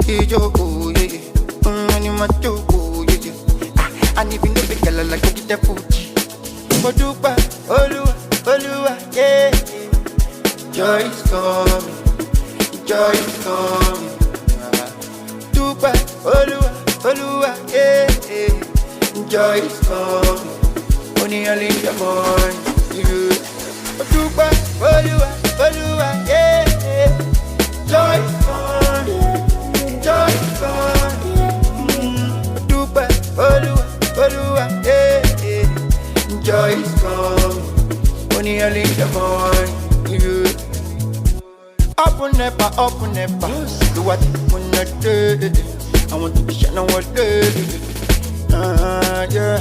Ijo, oh yeah, and you must do, oh yeah. And even if you like to get the food, Odupa, Olua, yeah. Joy is coming, joy is coming. Dupa, Olua, yeah. Joy is coming, only early in the morning. Dupa, Olua, yeah. Joy is coming, joy is coming. Dupa, Olua, yeah. Joy is coming, only early in the morning. Open never, do what you wanna do. I want to be shining all day. Yeah.